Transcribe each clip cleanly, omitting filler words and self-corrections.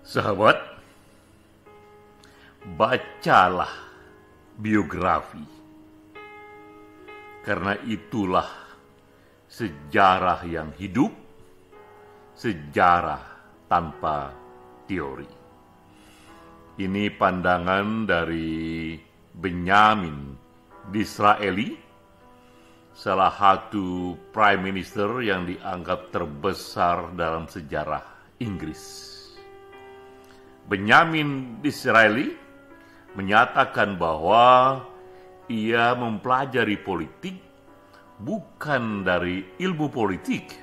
Sahabat, bacalah biografi, karena itulah sejarah yang hidup, sejarah tanpa teori. Ini pandangan dari Benyamin Disraeli, salah satu Prime Minister yang dianggap terbesar dalam sejarah Inggris. Benyamin Disraeli menyatakan bahwa ia mempelajari politik bukan dari ilmu politik,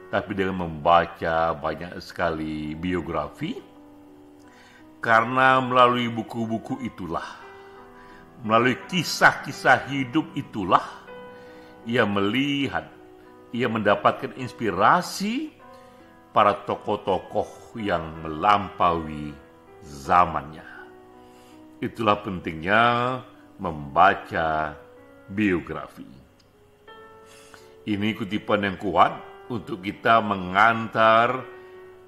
tapi dengan membaca banyak sekali biografi, karena melalui buku-buku itulah, melalui kisah-kisah hidup itulah, ia melihat, ia mendapatkan inspirasi para tokoh-tokoh yang melampaui zamannya. Itulah pentingnya membaca biografi. Ini kutipan yang kuat untuk kita mengantar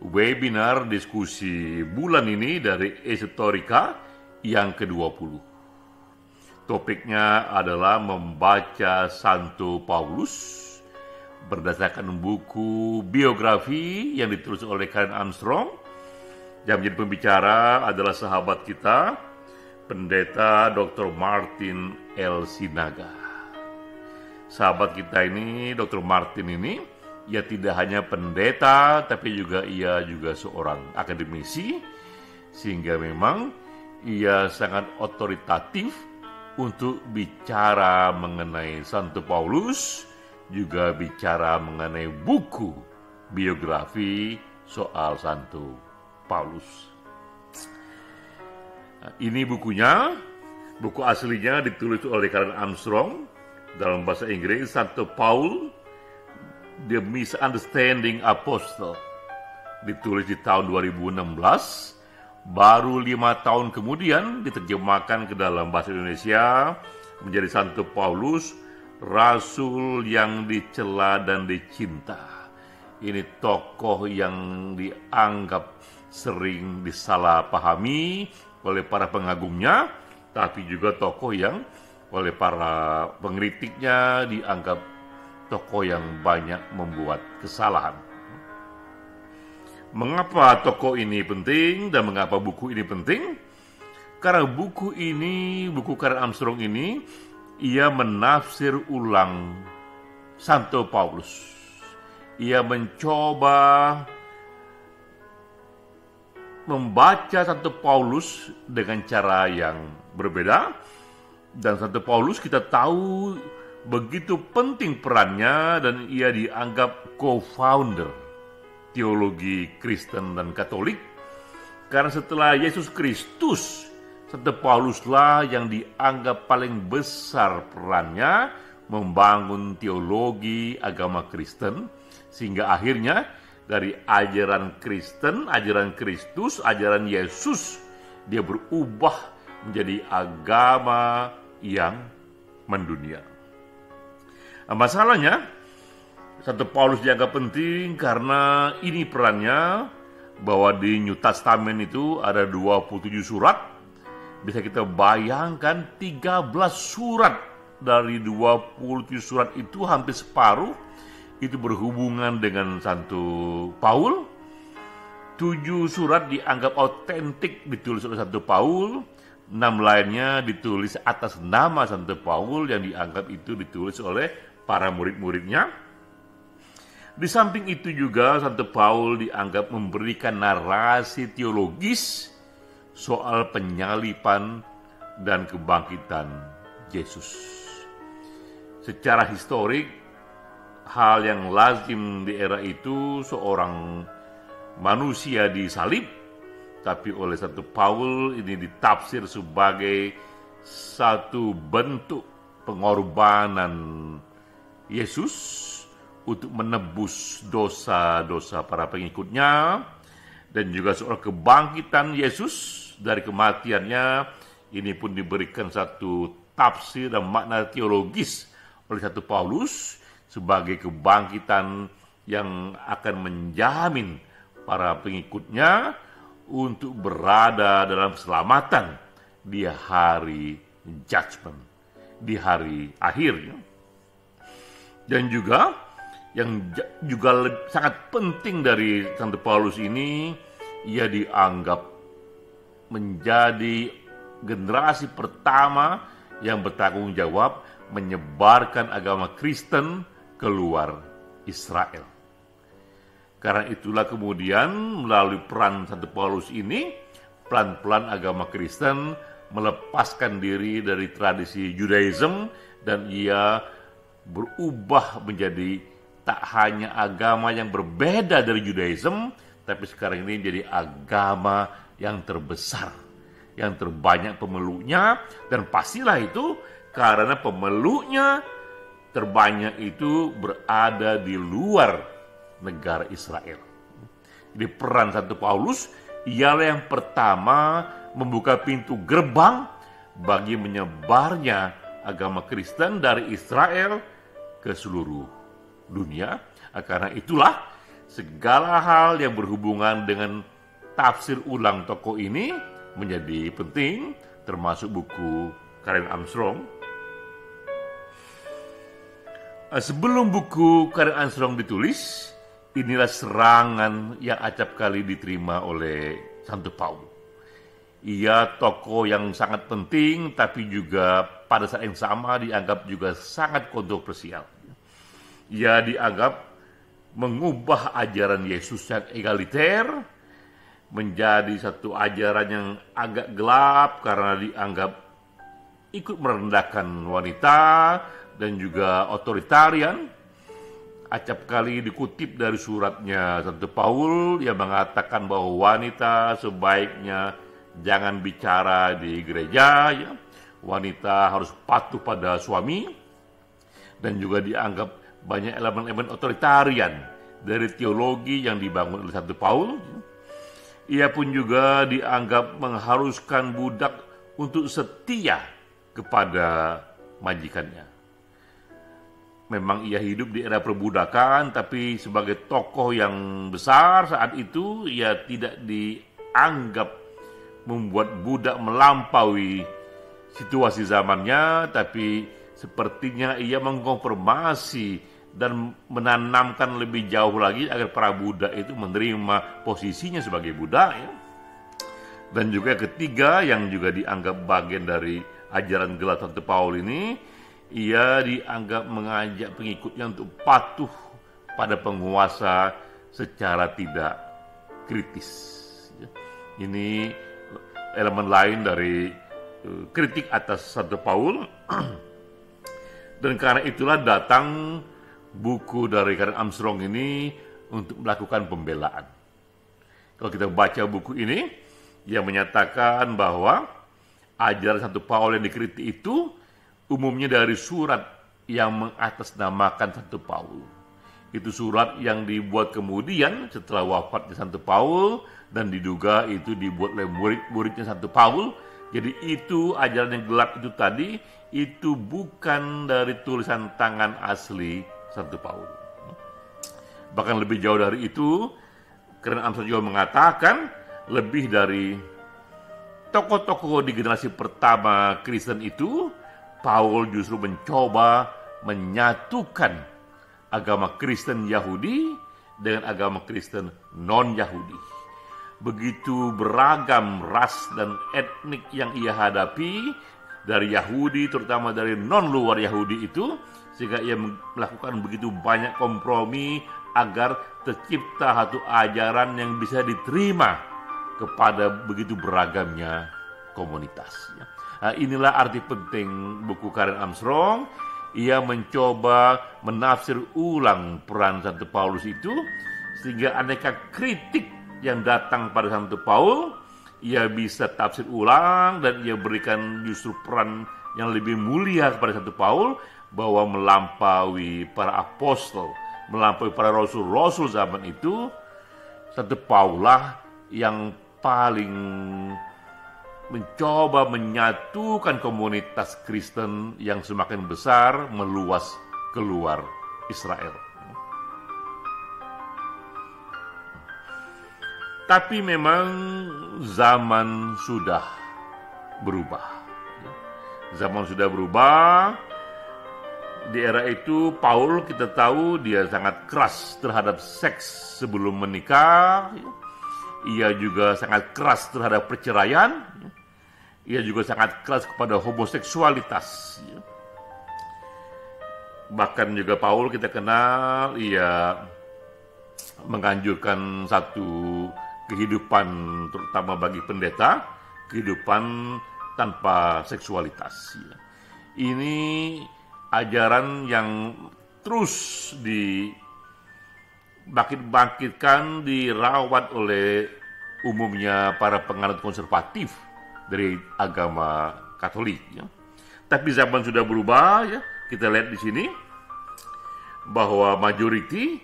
webinar diskusi bulan ini dari Esoterika yang ke-20. Topiknya adalah membaca Santo Paulus berdasarkan buku biografi yang ditulis oleh Karen Armstrong. Yang menjadi pembicara adalah sahabat kita, Pendeta Dr. Martin L. Sinaga. Sahabat kita ini, Dr. Martin ini, ia tidak hanya pendeta, tapi ia juga seorang akademisi, sehingga memang ia sangat otoritatif untuk bicara mengenai Santo Paulus, juga bicara mengenai buku biografi soal Santo Paulus. Nah, ini bukunya, buku aslinya ditulis oleh Karen Armstrong dalam bahasa Inggris, Santo Paul, The Misunderstanding Apostle, ditulis di tahun 2016. Baru 5 tahun kemudian diterjemahkan ke dalam bahasa Indonesia menjadi Santo Paulus, Rasul yang dicela dan dicinta. Ini tokoh yang dianggap sering disalahpahami oleh para pengagumnya, tapi juga tokoh yang oleh para pengkritiknya dianggap tokoh yang banyak membuat kesalahan. Mengapa tokoh ini penting dan mengapa buku ini penting? Karena buku ini, buku Karen Armstrong ini, ia menafsir ulang Santo Paulus. Ia mencoba membaca Santo Paulus dengan cara yang berbeda. Dan Santo Paulus kita tahu begitu penting perannya, dan ia dianggap co-founder teologi Kristen dan Katolik. Karena setelah Yesus Kristus, Santo Pauluslah yang dianggap paling besar perannya membangun teologi agama Kristen, sehingga akhirnya dari ajaran Kristen, ajaran Kristus, ajaran Yesus, dia berubah menjadi agama yang mendunia. Nah, masalahnya, Santo Paulus dianggap penting karena ini perannya, bahwa di New Testament itu ada 27 surat. Bisa kita bayangkan 13 surat dari 27 surat itu, hampir separuh itu berhubungan dengan Santo Paul. 7 surat dianggap autentik ditulis oleh Santo Paul. 6 lainnya ditulis atas nama Santo Paul yang dianggap itu ditulis oleh para murid-muridnya. Di samping itu juga Santo Paul dianggap memberikan narasi teologis soal penyalipan dan kebangkitan Yesus. Secara historik, hal yang lazim di era itu seorang manusia disalib, tapi oleh Santo Paul ini ditafsir sebagai satu bentuk pengorbanan Yesus untuk menebus dosa-dosa para pengikutnya, dan juga soal kebangkitan Yesus dari kematiannya. Ini pun diberikan satu tafsir dan makna teologis oleh Santo Paulus sebagai kebangkitan yang akan menjamin para pengikutnya untuk berada dalam keselamatan di hari judgment, di hari akhir. Dan juga yang juga sangat penting dari Santo Paulus ini, ia dianggap menjadi generasi pertama yang bertanggung jawab menyebarkan agama Kristen keluar Israel. Karena itulah kemudian melalui peran Santo Paulus ini, pelan-pelan agama Kristen melepaskan diri dari tradisi Judaism dan ia berubah menjadi tak hanya agama yang berbeda dari Judaism, tapi sekarang ini menjadi agama yang terbesar, yang terbanyak pemeluknya, dan pastilah itu karena pemeluknya terbanyak itu berada di luar negara Israel. Jadi peran Santo Paulus ialah yang pertama membuka pintu gerbang bagi menyebarnya agama Kristen dari Israel ke seluruh dunia. Karena itulah segala hal yang berhubungan dengan tafsir ulang tokoh ini menjadi penting, termasuk buku Karen Armstrong. Sebelum buku Karen Armstrong ditulis, inilah serangan yang acap kali diterima oleh Santo Paulus. Ia tokoh yang sangat penting, tapi juga pada saat yang sama dianggap juga sangat kontroversial. Ia dianggap mengubah ajaran Yesus yang egaliter menjadi satu ajaran yang agak gelap karena dianggap ikut merendahkan wanita dan juga otoritarian. Acap kali dikutip dari suratnya Santo Paul yang mengatakan bahwa wanita sebaiknya jangan bicara di gereja, ya. Wanita harus patuh pada suami, dan juga dianggap banyak elemen-elemen otoritarian dari teologi yang dibangun oleh Santo Paul. Ia pun juga dianggap mengharuskan budak untuk setia kepada majikannya. Memang ia hidup di era perbudakan, tapi sebagai tokoh yang besar saat itu, ia tidak dianggap membuat budak melampaui situasi zamannya, tapi sepertinya ia mengkonfirmasi dan menanamkan lebih jauh lagi agar para budak itu menerima posisinya sebagai budak. Ya. Dan juga ketiga yang juga dianggap bagian dari ajaran gelap Santo Paul ini, ia dianggap mengajak pengikutnya untuk patuh pada penguasa secara tidak kritis. Ini elemen lain dari kritik atas Santo Paul. Dan karena itulah datang buku dari Karen Armstrong ini untuk melakukan pembelaan. Kalau kita baca buku ini, ia menyatakan bahwa ajaran Santo Paul yang dikritik itu umumnya dari surat yang mengatasnamakan Santo Paul. Itu surat yang dibuat kemudian setelah wafatnya Santo Paul dan diduga itu dibuat oleh murid-muridnya Santo Paul. Jadi itu ajaran yang gelap itu tadi, itu bukan dari tulisan tangan asli Santo Paul. Bahkan lebih jauh dari itu, Karen Armstrong juga mengatakan lebih dari tokoh-tokoh di generasi pertama Kristen itu, Paul justru mencoba menyatukan agama Kristen Yahudi dengan agama Kristen non-Yahudi. Begitu beragam ras dan etnik yang ia hadapi dari Yahudi, terutama dari non-luar Yahudi itu, sehingga ia melakukan begitu banyak kompromi agar tercipta satu ajaran yang bisa diterima kepada begitu beragamnya komunitas. Nah, inilah arti penting buku Karen Armstrong. Ia mencoba menafsir ulang peran Santo Paulus itu, sehingga aneka kritik yang datang pada Santo Paul, ia bisa tafsir ulang dan ia berikan justru peran yang lebih mulia kepada Santo Paul, bahwa melampaui para apostol, melampaui para rasul-rasul zaman itu, Santo Paul lah yang paling mencoba menyatukan komunitas Kristen yang semakin besar meluas keluar Israel. Tapi memang zaman sudah berubah. Zaman sudah berubah. Di era itu Paul kita tahu dia sangat keras terhadap seks sebelum menikah. Ia juga sangat keras terhadap perceraian. Ia juga sangat keras kepada homoseksualitas. Bahkan juga Paul kita kenal, ia menganjurkan satu kehidupan terutama bagi pendeta, kehidupan tanpa seksualitas. Ini ajaran yang terus dibangkit-bangkitkan, dirawat oleh umumnya para penganut konservatif dari agama Katolik. Tapi zaman sudah berubah, ya. Kita lihat di sini bahwa majority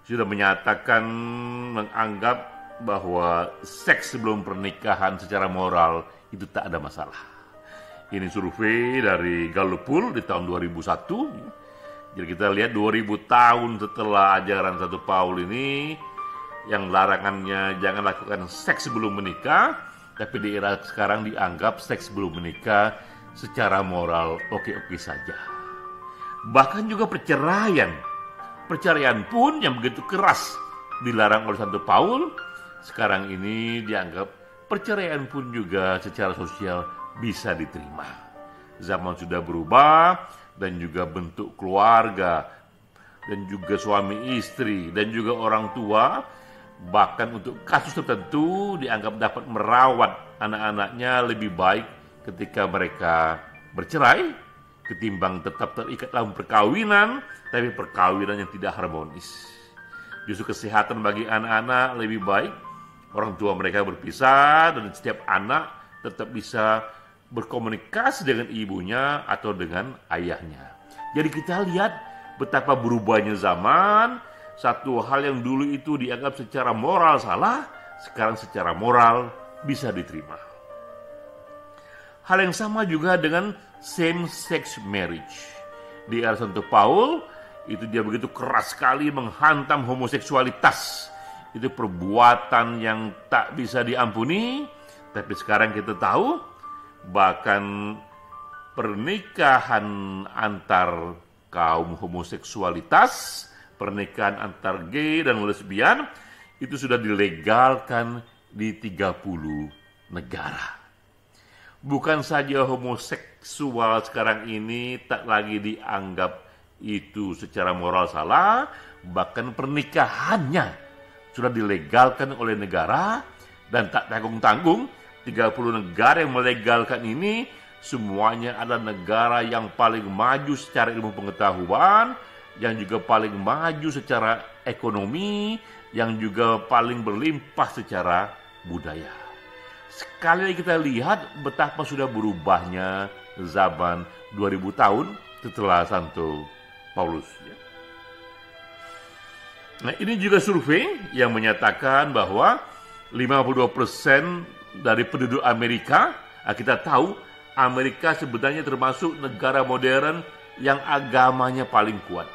sudah menyatakan menganggap bahwa seks sebelum pernikahan secara moral itu tak ada masalah. Ini survei dari Gallup Poll di tahun 2001. Jadi kita lihat 2000 tahun setelah ajaran Santo Paul ini, yang larangannya jangan lakukan seks sebelum menikah, tapi di era sekarang dianggap seks sebelum menikah secara moral oke-oke saja. Bahkan juga perceraian pun yang begitu keras dilarang oleh Santo Paul, sekarang ini dianggap perceraian pun juga secara sosial bisa diterima. Zaman sudah berubah, dan juga bentuk keluarga, dan juga suami istri, dan juga orang tua, bahkan untuk kasus tertentu dianggap dapat merawat anak-anaknya lebih baik ketika mereka bercerai, ketimbang tetap terikat dalam perkawinan, tapi perkawinan yang tidak harmonis. Justru kesehatan bagi anak-anak lebih baik orang tua mereka berpisah, dan setiap anak tetap bisa berkomunikasi dengan ibunya atau dengan ayahnya. Jadi kita lihat betapa berubahnya zaman. Satu hal yang dulu itu dianggap secara moral salah, sekarang secara moral bisa diterima. Hal yang sama juga dengan same-sex marriage. Di era Santo Paul, itu dia begitu keras sekali menghantam homoseksualitas. Itu perbuatan yang tak bisa diampuni. Tapi sekarang kita tahu, bahkan pernikahan antar kaum homoseksualitas, pernikahan antar gay dan lesbian, itu sudah dilegalkan di 30 negara. Bukan saja homoseksual sekarang ini tak lagi dianggap itu secara moral salah, bahkan pernikahannya sudah dilegalkan oleh negara, dan tak tanggung-tanggung 30 negara yang melegalkan ini semuanya adalah negara yang paling maju secara ilmu pengetahuan, yang juga paling maju secara ekonomi, yang juga paling berlimpah secara budaya. Sekali lagi kita lihat betapa sudah berubahnya zaman 2000 tahun setelah Santo Paulus. Nah, ini juga survei yang menyatakan bahwa 52% dari penduduk Amerika, kita tahu Amerika sebenarnya termasuk negara modern yang agamanya paling kuat.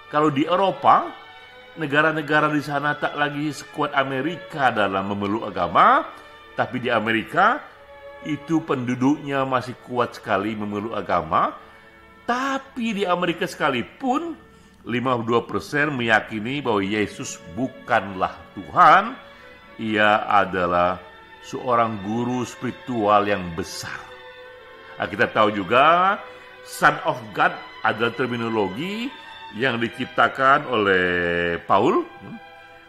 Kalau di Eropa, negara-negara di sana tak lagi sekuat Amerika dalam memeluk agama, tapi di Amerika itu penduduknya masih kuat sekali memeluk agama. Tapi di Amerika sekalipun 52% meyakini bahwa Yesus bukanlah Tuhan, ia adalah seorang guru spiritual yang besar. Kita tahu juga Son of God adalah terminologi yang diciptakan oleh Paul.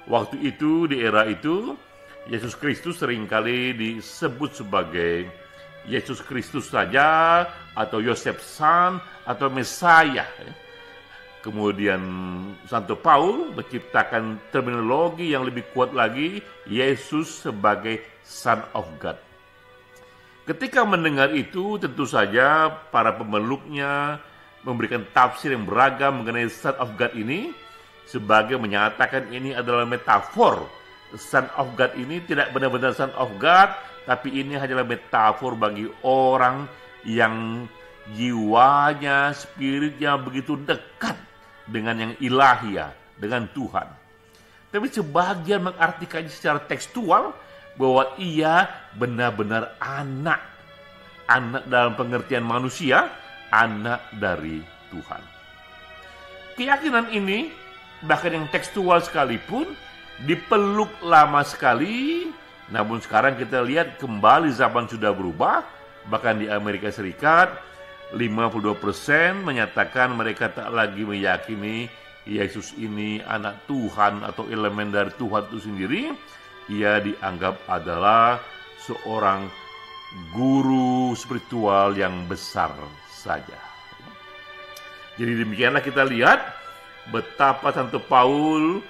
Waktu itu, di era itu, Yesus Kristus seringkali disebut sebagai Yesus Kristus saja, atau Yosef Son, atau Mesiah. Kemudian Santo Paul menciptakan terminologi yang lebih kuat lagi, Yesus sebagai Son of God. Ketika mendengar itu, tentu saja para pemeluknya memberikan tafsir yang beragam mengenai Son of God ini, sebagai menyatakan ini adalah metafor. Son of God ini tidak benar-benar Son of God, tapi ini hanyalah metafor bagi orang yang jiwanya, spiritnya begitu dekat dengan yang ilahiyah, dengan Tuhan. tapi sebagian mengartikannya secara tekstual bahwa ia benar-benar anak dalam pengertian manusia, anak dari Tuhan. Keyakinan ini, bahkan yang tekstual sekalipun, dipeluk lama sekali. Namun sekarang kita lihat kembali zaman sudah berubah. Bahkan di Amerika Serikat 52% menyatakan mereka tak lagi meyakini Yesus ini anak Tuhan atau elemen dari Tuhan itu sendiri. Ia dianggap adalah seorang guru spiritual yang besar saja. Jadi demikianlah kita lihat betapa Santo Paul,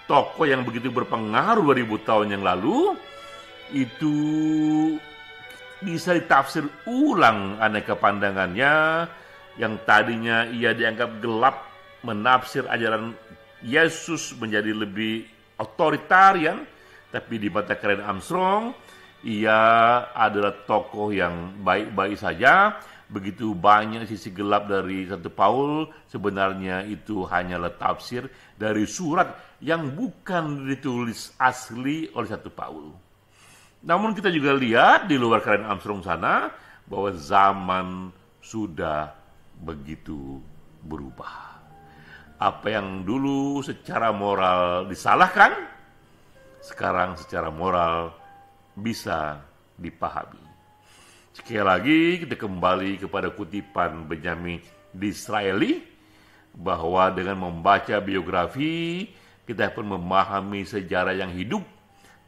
tokoh yang begitu berpengaruh 2000 tahun yang lalu, itu bisa ditafsir ulang aneka pandangannya yang tadinya ia dianggap gelap, menafsir ajaran Yesus menjadi lebih otoritarian, tapi di mata Karen Armstrong, ia adalah tokoh yang baik-baik saja. Begitu banyak sisi gelap dari Santo Paul, sebenarnya itu hanyalah tafsir dari surat yang bukan ditulis asli oleh Santo Paul. Namun kita juga lihat di luar Karen Armstrong sana, bahwa zaman sudah begitu berubah. Apa yang dulu secara moral disalahkan, sekarang secara moral bisa dipahami. Sekali lagi kita kembali kepada kutipan Benjamin Disraeli, bahwa dengan membaca biografi kita pun memahami sejarah yang hidup,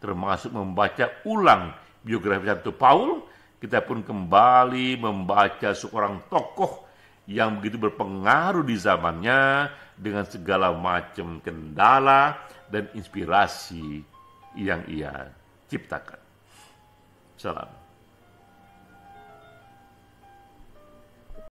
termasuk membaca ulang biografi Santo Paul. Kita pun kembali membaca seorang tokoh yang begitu berpengaruh di zamannya dengan segala macam kendala dan inspirasi yang ia ciptakan. Salam.